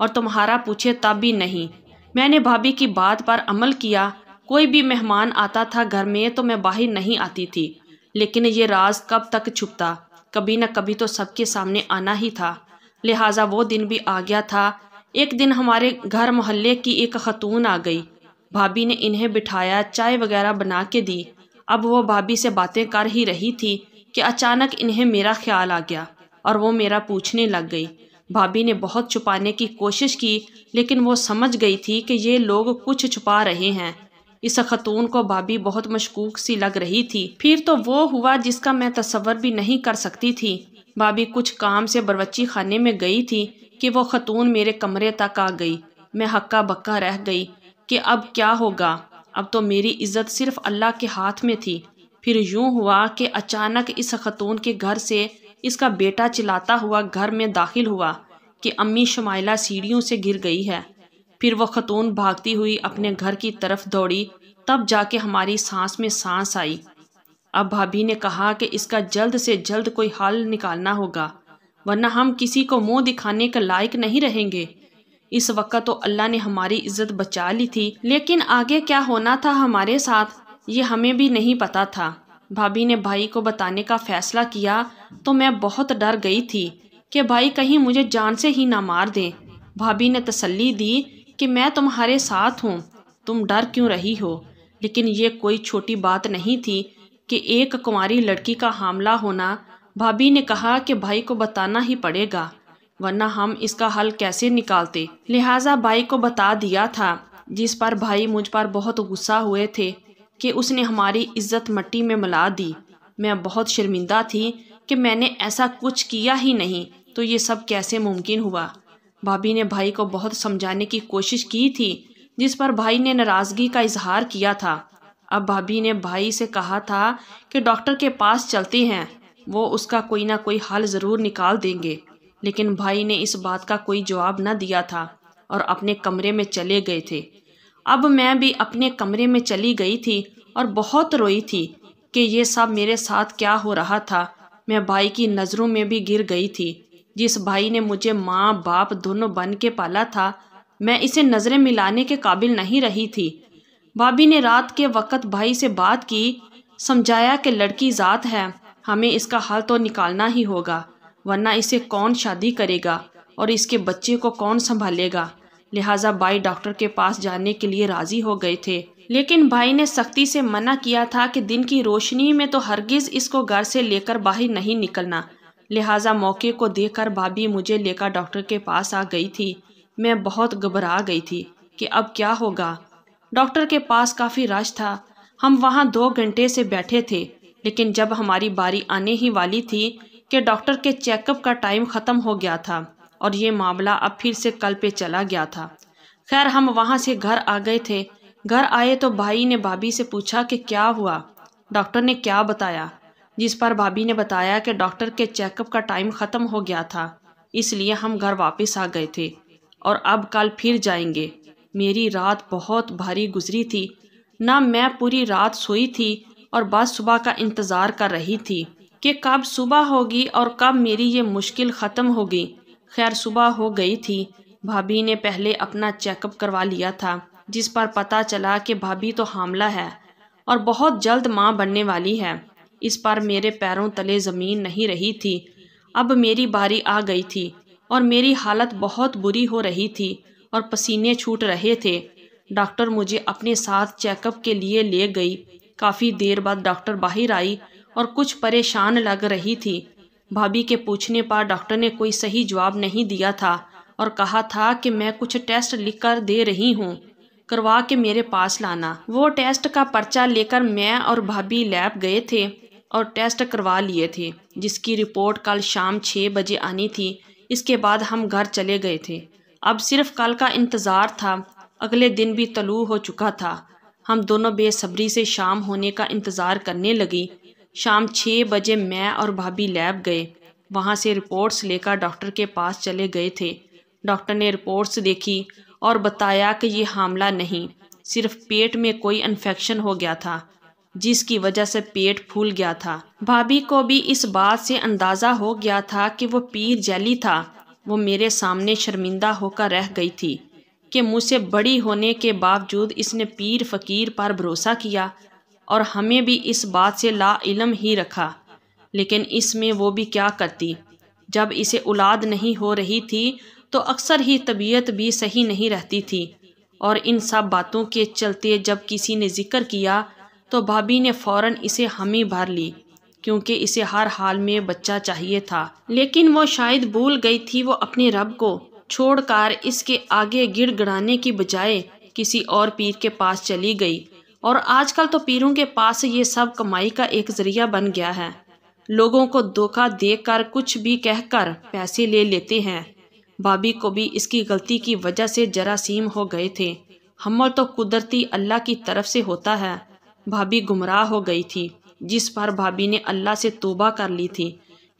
اور تمہارا پوچھے تب بھی نہیں۔ میں نے بھابھی کی بات پر عمل کیا۔ کوئی بھی مہمان آتا تھا گھر میں تو میں باہر نہیں آتی تھی، لیکن یہ راز کب تک چھپتا؟ کبھی نہ کبھی تو سب کے سامنے آنا ہی تھا۔ لہٰذا وہ دن بھی آ گیا تھا۔ ایک دن ہمارے گھر محلے کی ایک خاتون آ گئی۔ بھابھی نے انہیں بٹھایا، چائے وغیرہ بنا کے دی۔ اب وہ بھابھی سے باتیں کر ہی رہی تھی کہ اچانک انہیں میرا خیال آ گیا اور وہ میرا پوچھنے لگ گئی۔ بھابھی نے بہت چھپانے کی کوشش کی، لیکن وہ سمجھ گئی تھی کہ یہ لوگ کچھ چھپا رہے ہیں۔ اس خاتون کو بھابھی بہت مشکوک سی لگ رہی تھی۔ پھر تو وہ ہوا جس کا میں تصور بھی نہیں کر سکتی تھی۔ بھابھی کچھ کام سے باورچی خانے میں گئی تھی کہ وہ خاتون میرے کمرے تک آ گئی۔ میں ہکا بکا رہ گئی کہ اب کیا ہوگا۔ اب تو میری عزت صرف اللہ کے ہاتھ میں تھی۔ پھر یوں ہوا کہ اچانک اس خاتون کے گھر سے اس کا بیٹا چلاتا ہوا گھر میں داخل ہوا کہ امی شمائلہ سیڑھیوں سے گر گئی ہے۔ پھر وہ خاتون بھاگتی ہوئی اپنے گھر کی طرف دوڑی، تب جا کے ہماری سانس میں سانس آئی۔ اب بھابھی نے کہا کہ اس کا جلد سے جلد کوئی حل نکالنا ہوگا، ورنہ ہم کسی کو منہ دکھانے کے لائق نہیں رہیں گے۔ اس وقت تو اللہ نے ہماری عزت بچا لی تھی، لیکن آگے کیا ہونا تھا ہمارے ساتھ یہ ہمیں بھی نہیں پتا تھا۔ بھابھی نے بھائی کو بتانے کا فیصلہ کیا تو میں بہت ڈر گئی تھی کہ بھائی کہیں مجھے جان سے ہی نہ مار دیں۔ بھابھی نے تسلی دی کہ میں تمہارے ساتھ ہوں، تم ڈر کیوں رہی ہو؟ لیکن یہ کوئی چھوٹی بات نہیں تھی کہ ایک کنواری لڑکی کا حاملہ ہونا۔ بھابھی نے کہا کہ بھائی کو بتانا ہی پڑے گا، ورنہ ہم اس کا حل کیسے نکالتے؟ لہٰذا بھائی کو بتا دیا تھا، جس پر بھائی مجھ پر بہت غصہ ہوئے تھے کہ اس نے ہماری عزت مٹی میں ملا دی۔ میں بہت شرمندہ تھی کہ میں نے ایسا کچھ کیا ہی نہیں، تو یہ سب کیسے ممکن ہوا؟ بھابھی نے بھائی کو بہت سمجھانے کی کوشش کی تھی، جس پر بھائی نے ناراضگی کا اظہار کیا تھا۔ اب بھابھی نے بھائی سے کہا تھا کہ ڈاکٹر کے پاس چلتے ہیں، وہ اس کا کوئی نہ کوئی حل ضرور نکال دیں گے۔ لیکن بھائی نے اس بات کا کوئی جواب نہ دیا تھا اور اپنے کمرے میں چلے گئے تھے۔ اب میں بھی اپنے کمرے میں چلی گئی تھی اور بہت روئی تھی کہ یہ سب میرے ساتھ کیا ہو رہا تھا۔ میں بھائی کی نظروں میں بھی گر گئی تھی۔ جس بھائی نے مجھے ماں باپ دونوں بن کے پالا تھا، میں اسے نظریں ملانے کے قابل نہیں رہی تھی۔ بھابھی نے رات کے وقت بھائی سے بات کی، سمجھایا کہ لڑکی ذات ہے، ہمیں اس کا حل تو نکالنا ہی ہوگا، ورنہ اسے کون شادی کرے گا اور اس کے بچے کو کون سنبھالے گا۔ لہٰذا بھائی ڈاکٹر کے پاس جانے کے لیے راضی ہو گئے تھے، لیکن بھائی نے سختی سے منع کیا تھا کہ دن کی روشنی میں تو ہرگز اس کو گھر سے لے کر باہر نہیں نکلنا۔ لہٰذا موقع کو دیکھ کر بھابھی مجھے لے کر ڈاکٹر کے پاس آ گئی تھی۔ میں بہت گھبرا گئی تھی کہ اب کیا ہوگا۔ ڈاکٹر کے پاس کافی رش تھا، ہم وہاں 2 گھنٹے سے بیٹھے تھے، لیکن جب ہماری باری آنے ہی والی تھی کہ ڈاکٹر کے چیک اپ کا ٹائم ختم ہو گیا تھا اور یہ معاملہ اب پھر سے کل پہ چلا گیا تھا۔ خیر ہم وہاں سے گھر آ گئے تھے۔ گھر آئے تو بھائی نے بھابھی سے پوچھا کہ کیا ہوا، ڈاکٹر نے کیا بتایا، جس پر بھابھی نے بتایا کہ ڈاکٹر کے چیک اپ کا ٹائم ختم ہو گیا تھا، اس لیے ہم گھر واپس آ گئے تھے اور اب کل پھر جائیں گے۔ میری رات بہت بھاری گزری تھی، نہ میں پوری رات سوئی تھی اور بس صبح کا انتظار کر رہی تھی کہ کب صبح ہوگی اور کب میری یہ مشکل ختم ہوگی۔ خیر صبح ہو گئی تھی۔ بھابھی نے پہلے اپنا چیک اپ کروا لیا تھا، جس پر پتہ چلا کہ بھابھی تو حاملہ ہے اور بہت جلد ماں بننے والی ہے۔ اس پر میرے پیروں تلے زمین نہیں رہی تھی۔ اب میری باری آ گئی تھی اور میری حالت بہت بری ہو رہی تھی اور پسینے چھوٹ رہے تھے۔ ڈاکٹر مجھے اپنے ساتھ چیک اپ کے لیے لے گئی۔ کافی دیر بعد ڈاکٹر باہر آئی اور کچھ پریشان لگ رہی تھی۔ بھابھی کے پوچھنے پر ڈاکٹر نے کوئی صحیح جواب نہیں دیا تھا اور کہا تھا کہ میں کچھ ٹیسٹ لکھ کر دے رہی ہوں، کروا کے میرے پاس لانا۔ وہ ٹیسٹ کا پرچہ لے کر میں اور بھابھی لیب گئے تھے اور ٹیسٹ کروا لیے تھے، جس کی رپورٹ کل شام 6 بجے آنی تھی۔ اس کے بعد ہم گھر چلے گئے تھے۔ اب صرف کل کا انتظار تھا۔ اگلے دن بھی طلوع ہو چکا تھا۔ ہم دونوں بے صبری سے شام ہونے کا انتظار کرنے لگی۔ شام 6 بجے میں اور بھابھی لیب گئے، وہاں سے رپورٹس لے کر ڈاکٹر کے پاس چلے گئے تھے۔ ڈاکٹر نے رپورٹس دیکھی اور بتایا کہ یہ حاملہ نہیں، صرف پیٹ میں کوئی انفیکشن ہو گیا تھا، جس کی وجہ سے پیٹ پھول گیا تھا۔ بھابھی کو بھی اس بات سے اندازہ ہو گیا تھا کہ وہ پیر جیلی تھا، وہ میرے سامنے شرمندہ ہو کر رہ گئی تھی کہ مجھ سے بڑی ہونے کے باوجود اس نے پیر فقیر پر بھروسہ کیا اور ہمیں بھی اس بات سے لا علم ہی رکھا۔ لیکن اس میں وہ بھی کیا کرتی، جب اسے اولاد نہیں ہو رہی تھی تو اکثر ہی طبیعت بھی صحیح نہیں رہتی تھی، اور ان سب باتوں کے چلتے جب کسی نے ذکر کیا تو بھابھی نے فوراً اسے حامی بھر لی، کیونکہ اسے ہر حال میں بچہ چاہیے تھا۔ لیکن وہ شاید بھول گئی تھی وہ اپنے رب کو، چھوڑ کر اس کے آگے گڑ گڑانے کی بجائے کسی اور پیر کے پاس چلی گئی، اور آج کل تو پیروں کے پاس یہ سب کمائی کا ایک ذریعہ بن گیا ہے۔ لوگوں کو دھوکہ دے کر کچھ بھی کہہ کر پیسے لے لیتے ہیں۔ بھابھی کو بھی اس کی غلطی کی وجہ سے جراثیم ہو گئے تھے۔ حمل تو قدرتی اللہ کی طرف سے ہوتا ہے۔ بھابھی گمراہ ہو گئی تھی، جس پر بھابھی نے اللہ سے توبہ کر لی تھی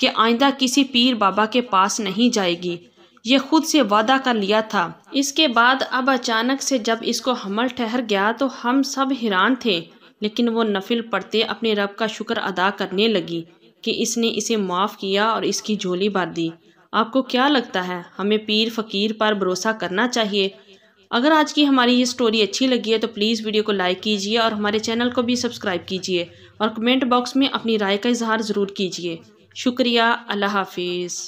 کہ آئندہ کسی پیر بابا کے پاس نہیں جائے گی، یہ خود سے وعدہ کر لیا تھا۔ اس کے بعد اب اچانک سے جب اس کو حمل ٹھہر گیا تو ہم سب حیران تھے، لیکن وہ نفل پڑھتے اپنے رب کا شکر ادا کرنے لگی کہ اس نے اسے معاف کیا اور اس کی جھولی بھر دی۔ آپ کو کیا لگتا ہے، ہمیں پیر فقیر پر بھروسہ کرنا چاہیے؟ اگر آج کی ہماری یہ سٹوری اچھی لگی ہے تو پلیز ویڈیو کو لائک کیجیے اور ہمارے چینل کو بھی سبسکرائب کیجیے، اور کمنٹ باکس میں اپنی رائے کا اظہار ضرور کیجیے۔ شکریہ، اللہ حافظ۔